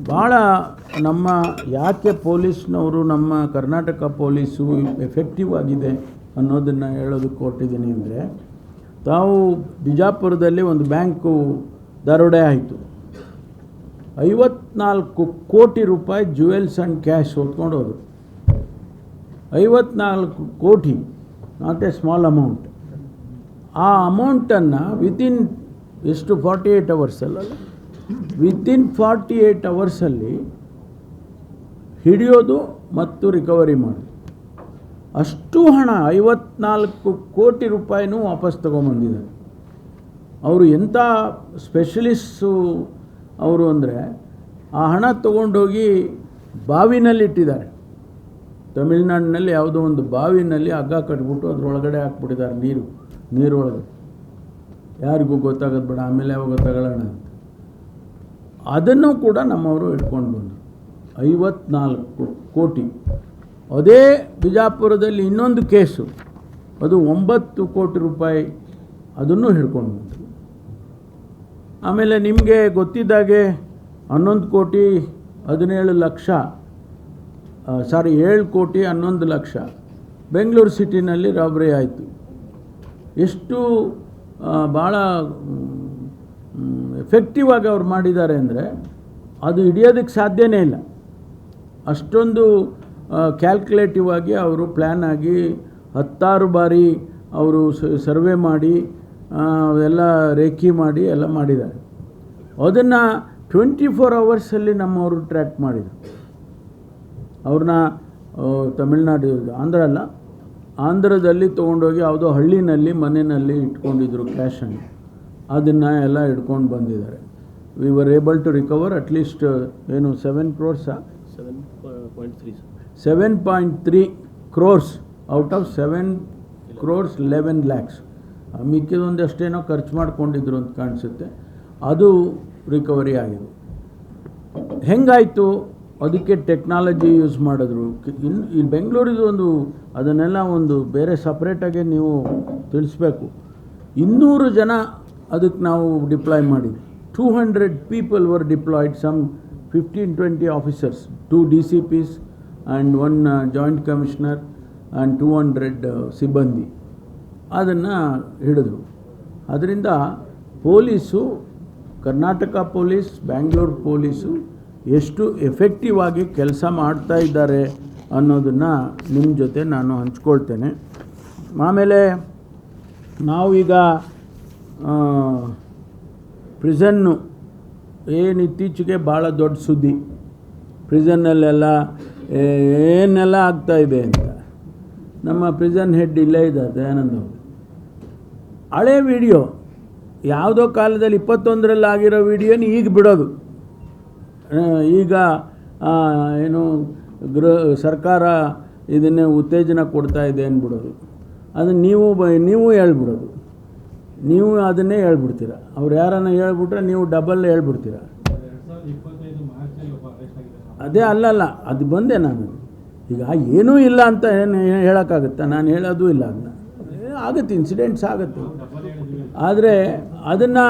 ಭಾಳ ನಮ್ಮ ಯಾಕೆ ಪೊಲೀಸ್ನವರು ನಮ್ಮ ಕರ್ನಾಟಕ ಪೊಲೀಸು ಎಫೆಕ್ಟಿವ್ ಆಗಿದೆ ಅನ್ನೋದನ್ನು ಹೇಳೋದಕ್ಕೆ ಹೊರಟಿದ್ದೀನಿ ಅಂದರೆ, ತಾವು ಬಿಜಾಪುರದಲ್ಲಿ ಒಂದು ಬ್ಯಾಂಕು ದರೋಡೆ ಆಯಿತು. 54 ಕೋಟಿ ರೂಪಾಯಿ ಜ್ಯುವೆಲ್ಸ್ ಆ್ಯಂಡ್ ಕ್ಯಾಶ್ ಹೊತ್ಕೊಂಡು ಹೋದರು. 54 ಕೋಟಿ, ನಾಟ್ ಎ ಸ್ಮಾಲ್ ಅಮೌಂಟ್. ಆ ಅಮೌಂಟನ್ನು ವಿತಿನ್ ಎಷ್ಟು 48 ಅವರ್ಸಲ್ಲ, ವಿತಿನ್ 48 ಅವರ್ಸಲ್ಲಿ ಹಿಡಿಯೋದು ಮತ್ತು ರಿಕವರಿ ಮಾಡೋದು. ಅಷ್ಟು ಹಣ 54 ಕೋಟಿ ರೂಪಾಯಿನೂ ವಾಪಸ್ ತೊಗೊಂಬಂದಿದ್ದಾರೆ. ಅವರು ಎಂಥ ಸ್ಪೆಷಲಿಸ್ಟು ಅವರು ಅಂದರೆ, ಆ ಹಣ ತೊಗೊಂಡೋಗಿ ಬಾವಿನಲ್ಲಿ ಇಟ್ಟಿದ್ದಾರೆ. ತಮಿಳ್ನಾಡಿನಲ್ಲಿ ಯಾವುದೋ ಒಂದು ಬಾವಿನಲ್ಲಿ ಹಗ್ಗ ಕಟ್ಬಿಟ್ಟು ಅದರೊಳಗಡೆ ಹಾಕ್ಬಿಟ್ಟಿದ್ದಾರೆ, ನೀರೊಳಗೆ. ಯಾರಿಗೂ ಗೊತ್ತಾಗೋದು ಬೇಡ, ಆಮೇಲೆ ಯಾವಾಗ ಗೊತ್ತಾಗೋಣ ಅಂತ. ಅದನ್ನು ಕೂಡ ನಮ್ಮವರು ಇಟ್ಕೊಂಡು ಬಂದರು. 54 ಕೋಟಿ. ಅದೇ ಬಿಜಾಪುರದಲ್ಲಿ ಇನ್ನೊಂದು ಕೇಸು, ಅದು 9 ಕೋಟಿ ರೂಪಾಯಿ, ಅದನ್ನು ಹಿಡ್ಕೊಂಡು ಬಂದರು. ಆಮೇಲೆ ನಿಮಗೆ ಗೊತ್ತಿದ್ದಾಗೆ 11 ಕೋಟಿ 17 ಲಕ್ಷ, 7 ಕೋಟಿ 11 ಲಕ್ಷ ಬೆಂಗಳೂರು ಸಿಟಿನಲ್ಲಿ ರಾಬರಿ ಆಯಿತು. ಎಷ್ಟು ಭಾಳ ಎಫೆಕ್ಟಿವ್ ಆಗಿ ಅವ್ರು ಮಾಡಿದ್ದಾರೆ ಅಂದರೆ ಅದು ಹಿಡಿಯೋದಕ್ಕೆ ಸಾಧ್ಯನೇ ಇಲ್ಲ. ಅಷ್ಟೊಂದು ಕ್ಯಾಲ್ಕುಲೇಟಿವ್ ಆಗಿ ಅವರು ಪ್ಲ್ಯಾನ್ ಆಗಿ 10 ಬಾರಿ ಅವರು ಸರ್ವೆ ಮಾಡಿ ಎಲ್ಲ ರೇಖಿ ಮಾಡಿ ಎಲ್ಲ ಮಾಡಿದ್ದಾರೆ. ಅದನ್ನು 24 ಅವರ್ಸಲ್ಲಿ ನಮ್ಮವರು ಟ್ರ್ಯಾಕ್ ಮಾಡಿದರು. ಅವ್ರನ್ನ ತಮಿಳ್ನಾಡು, ಆಂಧ್ರದಲ್ಲಿ ತೊಗೊಂಡೋಗಿ ಯಾವುದೋ ಹಳ್ಳಿನಲ್ಲಿ ಮನೆಯಲ್ಲಿ ಇಟ್ಕೊಂಡಿದ್ರು ಕ್ಯಾಶನ್ನು. ಅದನ್ನು ಎಲ್ಲ ಹಿಡ್ಕೊಂಡು ಬಂದಿದ್ದಾರೆ. We were able to recover at least 7 crores 7.3 crores out of 7 crores 11 lakhs. ಮಿಕ್ಕಿದೊಂದಷ್ಟೇನೋ ಖರ್ಚು ಮಾಡ್ಕೊಂಡಿದ್ರು ಅಂತ ಕಾಣಿಸುತ್ತೆ. ಅದು ರಿಕವರಿ ಆಗಿದೆ. ಹೆಂಗಾಯಿತು? ಅದಕ್ಕೆ ಟೆಕ್ನಾಲಜಿ ಯೂಸ್ ಮಾಡಿದ್ರು. ಇಲ್ಲಿ ಬೆಂಗಳೂರಿದು ಅದನ್ನೆಲ್ಲ ಬೇರೆ ಸಪ್ರೇಟಾಗೆ ನೀವು ತಿಳಿಸ್ಬೇಕು. 200 ಜನ ಅದಕ್ಕೆ ನಾವು ಡಿಪ್ಲಾಯ್ ಮಾಡಿದ್ವಿ. 200 people were deployed, some 15-20 officers, 2 DCPs and 1 joint commissioner and 200 ಸಿಬ್ಬಂದಿ ಅದನ್ನು ಹಿಡಿದ್ರು. ಅದರಿಂದ police, Karnataka police, Bangalore police ಎಷ್ಟು ಎಫೆಕ್ಟಿವ್ ಆಗಿ ಕೆಲಸ ಮಾಡ್ತಾ ಇದ್ದಾರೆ ಅನ್ನೋದನ್ನು ನಿಮ್ಮ ಜೊತೆ ನಾನು ಹಂಚ್ಕೊಳ್ತೇನೆ. ಆಮೇಲೆ ನಾವೀಗ ಪ್ರಿಸನ್ನು ಏನು ಇತ್ತೀಚೆಗೆ ಭಾಳ ದೊಡ್ಡ ಸುದ್ದಿ, ಪ್ರಿಸನ್ನಲ್ಲೆಲ್ಲ ಏನೆಲ್ಲ ಆಗ್ತಾಯಿದೆ ಅಂತ. ನಮ್ಮ ಪ್ರಿಸನ್ ಹೆಡ್ ಇಲ್ಲೇ ಇದ್ದಾರೆ, ದಯಾನಂದ ಅವರು. ಹಳೆ ವಿಡಿಯೋ, ಯಾವುದೋ ಕಾಲದಲ್ಲಿ 21ರಲ್ಲಿ ಆಗಿರೋ ವಿಡಿಯೋನ ಈಗ ಬಿಡೋದು. ಈಗ ಸರ್ಕಾರ ಇದನ್ನೇ ಉತ್ತೇಜನ ಕೊಡ್ತಾ ಇದೆ ಅಂದ್ಬಿಡೋದು. ಅದನ್ನು ನೀವು ಹೇಳ್ಬಿಡೋದು. ನೀವು ಅದನ್ನೇ ಹೇಳ್ಬಿಡ್ತೀರ. ಅವ್ರು ಯಾರನ್ನ ಹೇಳ್ಬಿಟ್ರೆ ನೀವು ಡಬಲ್ ಹೇಳ್ಬಿಡ್ತೀರ. ಅದೇ ಅಲ್ಲಲ್ಲ, ಅದು ಬಂದೆ ನಾನು. ಈಗ ಏನೂ ಇಲ್ಲ ಅಂತ ಏನು ಹೇಳೋಕ್ಕಾಗುತ್ತಾ? ನಾನು ಹೇಳೋದು ಇಲ್ಲ. ಅದನ್ನ ಆಗುತ್ತೆ, ಇನ್ಸಿಡೆಂಟ್ಸ್ ಆಗುತ್ತೆ. ಆದರೆ ಅದನ್ನು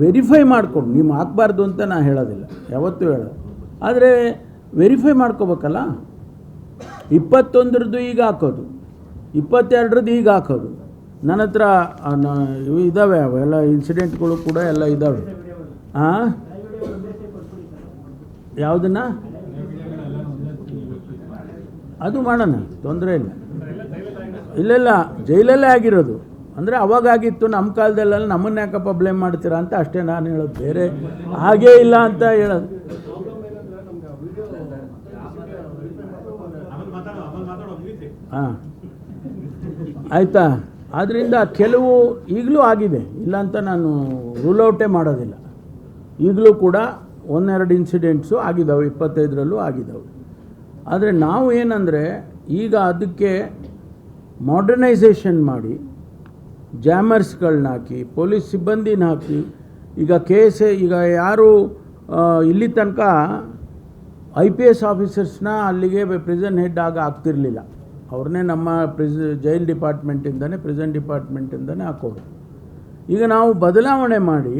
ವೆರಿಫೈ ಮಾಡ್ಕೊಂಡು, ನೀವು ಹಾಕಬಾರ್ದು ಅಂತ ನಾನು ಹೇಳೋದಿಲ್ಲ, ಯಾವತ್ತೂ ಹೇಳೋದು. ಆದರೆ ವೆರಿಫೈ ಮಾಡ್ಕೋಬೇಕಲ್ಲ. 21ರದ್ದು ಈಗ ಹಾಕೋದು, 22ರದ್ದು ಈಗ ಹಾಕೋದು. ನನ್ನ ಹತ್ರ ಇವು ಇದ್ದಾವೆ, ಅವೆಲ್ಲ ಇನ್ಸಿಡೆಂಟ್ಗಳು ಕೂಡ ಎಲ್ಲ ಇದ್ದಾವೆ. ಯಾವುದನ್ನು ಅದು ಮಾಡೋಣ, ತೊಂದರೆ ಇಲ್ಲ. ಇಲ್ಲ, ಜೈಲಲ್ಲೇ ಆಗಿರೋದು. ಅಂದರೆ ಅವಾಗಾಗಿತ್ತು, ನಮ್ಮ ಕಾಲದಲ್ಲೆಲ್ಲ ನಮ್ಮನ್ನು ಯಾಕಪ್ಪ ಬ್ಲೇಮ್ ಮಾಡ್ತೀರಾ ಅಂತ ಅಷ್ಟೇ ನಾನು ಹೇಳೋದು, ಬೇರೆ ಹಾಗೇ ಇಲ್ಲ ಅಂತ ಹೇಳೋದು. ಹಾಂ, ಆಯಿತಾ? ಆದ್ದರಿಂದ ಕೆಲವು ಈಗಲೂ ಆಗಿದೆ, ಇಲ್ಲ ಅಂತ ನಾನು ರೂಲ್ ಔಟೇ ಮಾಡೋದಿಲ್ಲ. ಈಗಲೂ ಕೂಡ 1-2 ಇನ್ಸಿಡೆಂಟ್ಸು ಆಗಿದ್ದಾವೆ, 25ರಲ್ಲೂ ಆಗಿದ್ದಾವೆ. ಆದರೆ ನಾವು ಏನಂದರೆ, ಈಗ ಅದಕ್ಕೆ ಮಾಡರ್ನೈಸೇಷನ್ ಮಾಡಿ, ಜಾಮರ್ಸ್ಗಳನ್ನ ಹಾಕಿ, ಪೊಲೀಸ್ ಸಿಬ್ಬಂದಿನ ಹಾಕಿ, ಈಗ ಈಗ ಯಾರು ಇಲ್ಲಿ ತನಕ IPS ಆಫೀಸರ್ಸ್ನ ಅಲ್ಲಿಗೆ ಪ್ರಿಸನ್ ಹೆಡ್ ಆಗ್ತಿರಲಿಲ್ಲ. ಅವ್ರನ್ನೇ ನಮ್ಮ ಜೈಲ್ ಡಿಪಾರ್ಟ್ಮೆಂಟಿಂದನೇ, ಪ್ರಿಸನ್ ಡಿಪಾರ್ಟ್ಮೆಂಟಿಂದನೇ ಹಾಕೋರು. ಈಗ ನಾವು ಬದಲಾವಣೆ ಮಾಡಿ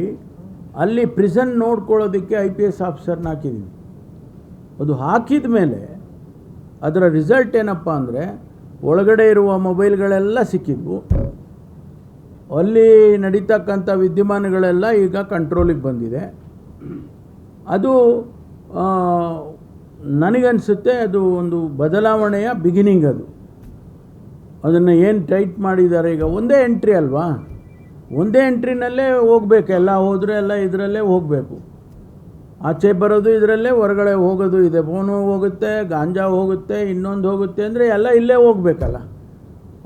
ಅಲ್ಲಿ ಪ್ರಿಸನ್ ನೋಡ್ಕೊಳ್ಳೋದಕ್ಕೆ IPS ಆಫೀಸರ್ನ ಹಾಕಿದ್ದೀವಿ. ಅದು ಹಾಕಿದ ಮೇಲೆ ಅದರ ರಿಸಲ್ಟ್ ಏನಪ್ಪ ಅಂದರೆ ಒಳಗಡೆ ಇರುವ ಮೊಬೈಲ್ಗಳೆಲ್ಲ ಸಿಕ್ಕಿದ್ವು. ಅಲ್ಲಿ ನಡೀತಕ್ಕಂಥ ವಿದ್ಯಮಾನಗಳೆಲ್ಲ ಈಗ ಕಂಟ್ರೋಲಿಗೆ ಬಂದಿದೆ. ಅದು ನನಗನ್ಸುತ್ತೆ ಅದು ಒಂದು ಬದಲಾವಣೆಯ ಬಿಗಿನಿಂಗ್. ಅದನ್ನು ಏನು ಟೈಟ್ ಮಾಡಿದ್ದಾರೆ ಈಗ, ಒಂದೇ ಎಂಟ್ರಿ ಅಲ್ವಾ, ಒಂದೇ ಎಂಟ್ರಿನಲ್ಲೇ ಹೋಗಬೇಕು. ಎಲ್ಲ ಹೋದರೆ ಎಲ್ಲ ಇದರಲ್ಲೇ ಹೋಗಬೇಕು. ಆಚೆ ಬರೋದು ಇದರಲ್ಲೇ, ಹೊರಗಡೆ ಹೋಗೋದು ಇದೆ. ಫೋನು ಹೋಗುತ್ತೆ, ಗಾಂಜಾ ಹೋಗುತ್ತೆ, ಇನ್ನೊಂದು ಹೋಗುತ್ತೆ ಅಂದರೆ ಎಲ್ಲ ಇಲ್ಲೇ ಹೋಗಬೇಕಲ್ಲ.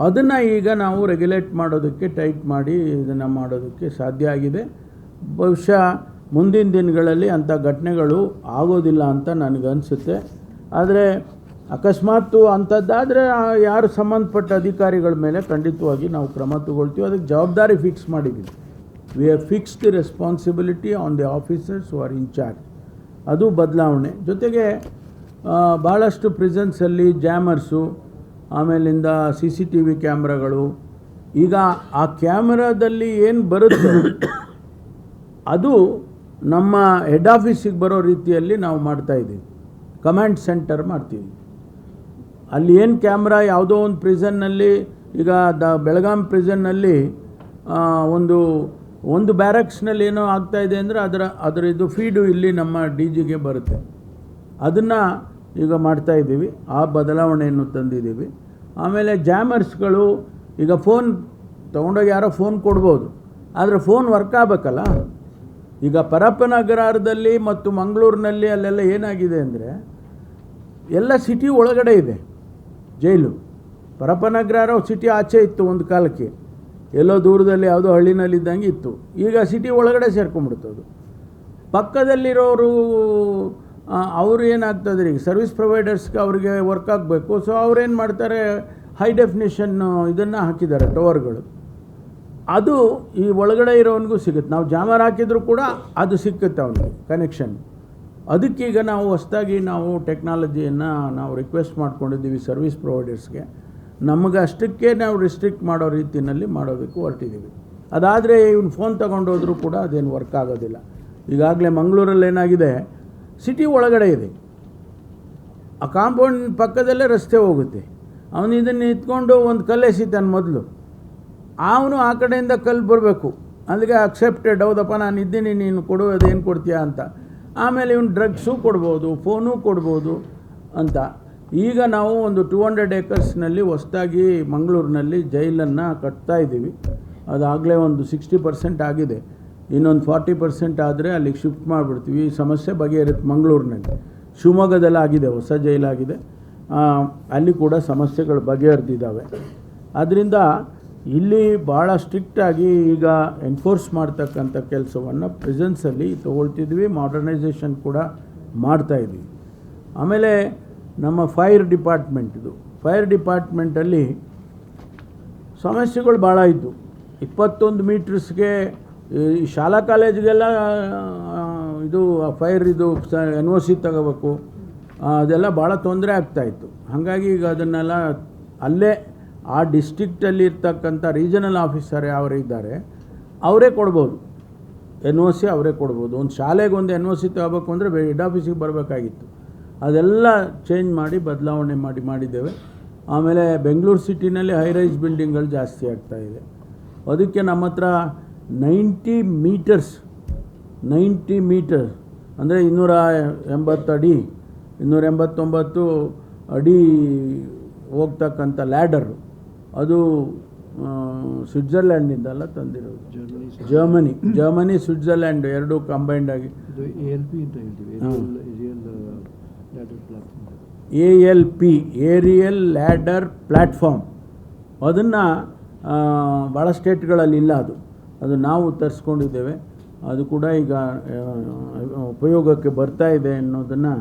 ಅದನ್ನು ಈಗ ನಾವು ರೆಗ್ಯುಲೇಟ್ ಮಾಡೋದಕ್ಕೆ, ಟೈಟ್ ಮಾಡಿ ಇದನ್ನು ಮಾಡೋದಕ್ಕೆ ಸಾಧ್ಯ ಆಗಿದೆ. ಬಹುಶಃ ಮುಂದಿನ ದಿನಗಳಲ್ಲಿ ಅಂಥ ಘಟನೆಗಳು ಆಗೋದಿಲ್ಲ ಅಂತ ನನಗನ್ಸುತ್ತೆ. ಆದರೆ ಅಕಸ್ಮಾತ್ ಅಂಥದ್ದಾದರೆ ಯಾರು ಸಂಬಂಧಪಟ್ಟ ಅಧಿಕಾರಿಗಳ ಮೇಲೆ ಖಂಡಿತವಾಗಿ ನಾವು ಕ್ರಮ ತಗೊಳ್ತೀವಿ. ಅದಕ್ಕೆ ಜವಾಬ್ದಾರಿ ಫಿಕ್ಸ್ ಮಾಡಿದ್ದೀವಿ. We have fix the responsibility on the officers who are in charge. ಅದು ಬದಲಾವಣೆ. ಜೊತೆಗೆ ಭಾಳಷ್ಟು ಪ್ರಿಸನ್ಸಲ್ಲಿ ಜಾಮರ್ಸು, ಆಮೇಲಿಂದ CCTV ಕ್ಯಾಮ್ರಾಗಳು. ಈಗ ಆ ಕ್ಯಾಮ್ರಾದಲ್ಲಿ ಏನು ಬರುತ್ತೆ ಅದು ನಮ್ಮ ಹೆಡ್ ಆಫೀಸಿಗೆ ಬರೋ ರೀತಿಯಲ್ಲಿ ನಾವು ಮಾಡ್ತಾಯಿದ್ದೀವಿ. ಕಮಾಂಡ್ ಸೆಂಟರ್ ಮಾಡ್ತೀವಿ. ಅಲ್ಲಿ ಏನು ಕ್ಯಾಮ್ರಾ ಯಾವುದೋ ಒಂದು ಪ್ರಿಸನ್ನಲ್ಲಿ, ಈಗ ಬೆಳಗಾಂ ಪ್ರಿಸನ್ನಲ್ಲಿ ಒಂದು ಬ್ಯಾರಕ್ಸ್ನಲ್ಲಿ ಏನೋ ಆಗ್ತಾಯಿದೆ ಅಂದರೆ ಅದರ ಇದು ಫೀಡು ಇಲ್ಲಿ ನಮ್ಮ DGಗೆ ಬರುತ್ತೆ. ಅದನ್ನು ಈಗ ಮಾಡ್ತಾಯಿದ್ದೀವಿ. ಆ ಬದಲಾವಣೆಯನ್ನು ತಂದಿದ್ದೀವಿ. ಆಮೇಲೆ ಜಾಮರ್ಸ್ಗಳು, ಈಗ ಫೋನ್ ತೊಗೊಂಡೋಗಿ ಯಾರೋ ಫೋನ್ ಕೊಡ್ಬೋದು, ಆದರೆ ಫೋನ್ ವರ್ಕ್ ಆಗಬೇಕಲ್ಲ. ಈಗ ಪರಪ್ಪನಗರದಲ್ಲಿ ಮತ್ತು ಮಂಗಳೂರಿನಲ್ಲಿ ಅಲ್ಲೆಲ್ಲ ಏನಾಗಿದೆ ಅಂದರೆ ಎಲ್ಲ ಸಿಟಿ ಒಳಗಡೆ ಇದೆ ಜೈಲು. ಪರಪ್ಪನಗರ ಸಿಟಿ ಆಚೆ ಇತ್ತು ಒಂದು ಕಾಲಕ್ಕೆ, ಎಲ್ಲೋ ದೂರದಲ್ಲಿ ಯಾವುದೋ ಹಳ್ಳಿನಲ್ಲಿದ್ದಂಗೆ ಇತ್ತು. ಈಗ ಸಿಟಿ ಒಳಗಡೆ ಸೇರ್ಕೊಂಡ್ಬಿಡ್ತದು. ಪಕ್ಕದಲ್ಲಿರೋರು ಅವರು ಏನಾಗ್ತದೆ, ಈಗ ಸರ್ವಿಸ್ ಪ್ರೊವೈಡರ್ಸ್ಗೆ ಅವ್ರಿಗೆ ವರ್ಕ್ ಆಗಬೇಕು. ಸೊ ಅವ್ರೇನು ಮಾಡ್ತಾರೆ, ಹೈ ಡೆಫಿನಿಷನ್ ಇದನ್ನು ಹಾಕಿದ್ದಾರೆ, ಟವರ್ಗಳು. ಅದು ಈ ಒಳಗಡೆ ಇರೋವನಿಗೂ ಸಿಗುತ್ತೆ. ನಾವು ಜಾಮರ್ ಹಾಕಿದರೂ ಕೂಡ ಅದು ಸಿಕ್ಕುತ್ತೆ ಅವನಿಗೆ ಕನೆಕ್ಷನ್. ಅದಕ್ಕೀಗ ನಾವು ಹೊಸದಾಗಿ ನಾವು ಟೆಕ್ನಾಲಜಿಯನ್ನು ನಾವು ರಿಕ್ವೆಸ್ಟ್ ಮಾಡ್ಕೊಂಡಿದ್ದೀವಿ ಸರ್ವಿಸ್ ಪ್ರೊವೈಡರ್ಸ್ಗೆ. ನಮಗೆ ಅಷ್ಟಕ್ಕೆ ನಾವು ರಿಸ್ಟ್ರಿಕ್ಟ್ ಮಾಡೋ ರೀತಿಯಲ್ಲಿ ಮಾಡೋದಕ್ಕೆ ಹೊರಟಿದ್ದೀವಿ. ಅದಾದರೆ ಇವನು ಫೋನ್ ತೊಗೊಂಡೋದ್ರೂ ಕೂಡ ಅದೇನು ವರ್ಕ್ ಆಗೋದಿಲ್ಲ. ಈಗಾಗಲೇ ಮಂಗಳೂರಲ್ಲಿ ಏನಾಗಿದೆ, ಸಿಟಿ ಒಳಗಡೆ ಇದೆ, ಆ ಕಾಂಪೌಂಡ್ ಪಕ್ಕದಲ್ಲೇ ರಸ್ತೆ ಹೋಗುತ್ತೆ. ಅವನು ಇದನ್ನು ನಿಂತ್ಕೊಂಡು ಒಂದು ಕಲ್ಲು ಎಸಿತಾನೆ ಮೊದಲು, ಅವನು ಆ ಕಡೆಯಿಂದ ಕಲ್ಲು ಬರಬೇಕು. ಅಲ್ಲಿಗೆ ಅಕ್ಸೆಪ್ಟೆಡ್, ಹೌದಪ್ಪ ನಾನು ಇದ್ದೀನಿ, ನೀನು ಕೊಡೋದೇನು ಕೊಡ್ತೀಯಾ ಅಂತ. ಆಮೇಲೆ ಇವನು ಡ್ರಗ್ಸು ಕೊಡ್ಬೋದು, ಫೋನು ಕೊಡ್ಬೋದು ಅಂತ. ಈಗ ನಾವು ಒಂದು 200 acresನಲ್ಲಿ ಹೊಸದಾಗಿ ಮಂಗಳೂರಿನಲ್ಲಿ ಜೈಲನ್ನು ಕಟ್ತಾ ಇದ್ದೀವಿ. ಅದಾಗಲೇ ಒಂದು 60% ಆಗಿದೆ. ಇನ್ನೊಂದು 40% ಆದರೆ ಅಲ್ಲಿಗೆ ಶಿಫ್ಟ್ ಮಾಡಿಬಿಡ್ತೀವಿ. ಈ ಸಮಸ್ಯೆ ಬಗೆಹರುತ್ತೆ ಮಂಗಳೂರಿನಲ್ಲಿ. ಶಿವಮೊಗ್ಗದಲ್ಲಿ ಆಗಿದೆ, ಹೊಸ ಜೈಲಾಗಿದೆ, ಅಲ್ಲಿ ಕೂಡ ಸಮಸ್ಯೆಗಳು ಬಗೆಹರಿದಿದ್ದಾವೆ. ಆದ್ದರಿಂದ ಇಲ್ಲಿ ಭಾಳ ಸ್ಟ್ರಿಕ್ಟಾಗಿ ಈಗ ಎನ್ಫೋರ್ಸ್ ಮಾಡ್ತಕ್ಕಂಥ ಕೆಲಸವನ್ನು ಪ್ರಿಸನ್ಸಲ್ಲಿ ತೊಗೊಳ್ತಿದ್ವಿ. ಮಾಡರ್ನೈಸೇಷನ್ ಕೂಡ ಮಾಡ್ತಾಯಿದ್ವಿ. ಆಮೇಲೆ ನಮ್ಮ ಫೈರ್ ಡಿಪಾರ್ಟ್ಮೆಂಟಲ್ಲಿ ಸಮಸ್ಯೆಗಳು ಭಾಳ ಇತ್ತು. 21 ಮೀಟರ್ಸ್ಗೆ ಈ ಶಾಲಾ ಕಾಲೇಜಿಗೆಲ್ಲ ಇದು ಫೈರ್ ಇದು NOC ತಗೋಬೇಕು, ಅದೆಲ್ಲ ಭಾಳ ತೊಂದರೆ ಆಗ್ತಾಯಿತ್ತು. ಹಾಗಾಗಿ ಈಗ ಅದನ್ನೆಲ್ಲ ಅಲ್ಲೇ ಆ ಡಿಸ್ಟ್ರಿಕ್ಟಲ್ಲಿ ಇರ್ತಕ್ಕಂಥ ರೀಜನಲ್ ಆಫೀಸರ್ ಯಾರಿದ್ದಾರೆ ಅವರೇ ಕೊಡ್ಬೋದು, NOC ಅವರೇ ಕೊಡ್ಬೋದು. ಒಂದು ಶಾಲೆಗೆ ಒಂದು NOC ತಗೋಬೇಕು ಅಂದರೆ ಹೆಡ್ ಆಫೀಸಿಗೆ ಬರಬೇಕಾಗಿತ್ತು. ಅದೆಲ್ಲ ಚೇಂಜ್ ಮಾಡಿ ಬದಲಾವಣೆ ಮಾಡಿದ್ದೇವೆ. ಆಮೇಲೆ ಬೆಂಗಳೂರು ಸಿಟಿನಲ್ಲಿ ಹೈ ರೈಸ್ ಬಿಲ್ಡಿಂಗ್ಗಳು ಜಾಸ್ತಿ ಆಗ್ತಾಯಿದೆ. ಅದಕ್ಕೆ ನಮ್ಮ ಹತ್ರ 90 ಮೀಟರ್ ಅಂದರೆ 280 ಅಡಿ, 289 ಅಡಿ ಹೋಗ್ತಕ್ಕಂಥ ಲ್ಯಾಡರು. ಅದು ಸ್ವಿಟ್ಜರ್ಲ್ಯಾಂಡಿಂದಲ್ಲ ತಂದಿರೋದು, ಜರ್ಮನಿ ಸ್ವಿಟ್ಜರ್ಲ್ಯಾಂಡ್ ಎರಡೂ ಕಂಬೈಂಡ್ ಆಗಿ ALP ಏರಿಯಲ್ ಲ್ಯಾಡರ್ ಪ್ಲ್ಯಾಟ್ಫಾರ್ಮ್. ಅದನ್ನು ಭಾಳ ಸ್ಟೇಟ್ಗಳಲ್ಲಿ ಇಲ್ಲ. ಅದು ನಾವು ತರಿಸ್ಕೊಂಡಿದ್ದೇವೆ. ಅದು ಕೂಡ ಈಗ ಉಪಯೋಗಕ್ಕೆ ಬರ್ತಾ ಇದೆ ಅನ್ನೋದನ್ನು.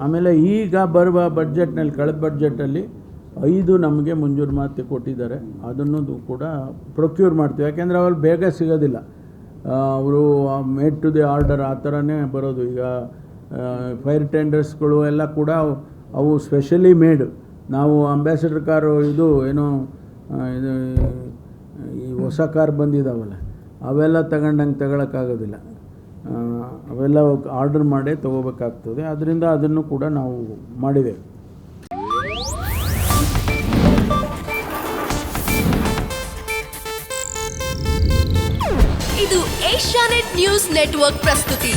ಆಮೇಲೆ ಈಗ ಬರುವ ಬಡ್ಜೆಟ್ನಲ್ಲಿ, ಕಳೆದ ಬಡ್ಜೆಟಲ್ಲಿ 5 ನಮಗೆ ಮಂಜೂರಾತಿ ಕೊಟ್ಟಿದ್ದಾರೆ. ಅದನ್ನು ಕೂಡ ಪ್ರೊಕ್ಯೂರ್ ಮಾಡ್ತೀವಿ. ಯಾಕೆಂದರೆ ಅವ್ರು ಬೇಗ ಸಿಗೋದಿಲ್ಲ, ಅವರು ಮೇಡ್ ಟು ದಿ ಆರ್ಡರ್ ಆ ಥರನೇ ಬರೋದು. ಈಗ ಫೈರ್ ಟೆಂಡರ್ಸ್ಗಳು ಎಲ್ಲ ಕೂಡ ಅವು ಸ್ಪೆಷಲಿ ಮೇಡ್. ನಾವು ಅಂಬಾಸಿಡರ್ ಕಾರು ಇದು ಏನೋ ಇದು ಈ ಹೊಸ ಕಾರ್ ಬಂದಿದ್ದಾವಲ್ಲ ಅವೆಲ್ಲ ತಗೊಂಡಂಗೆ ತಗೊಳಕ್ಕಾಗೋದಿಲ್ಲ. ಅವೆಲ್ಲ ಆರ್ಡರ್ ಮಾಡೇ ತೊಗೋಬೇಕಾಗ್ತದೆ. ಅದರಿಂದ ಅದನ್ನು ಕೂಡ ನಾವು ಮಾಡಿದ್ದೇವೆ. ಇದು ಏಷ್ಯಾನೆಟ್ ನ್ಯೂಸ್ ನೆಟ್ವರ್ಕ್ ಪ್ರಸ್ತುತಿ.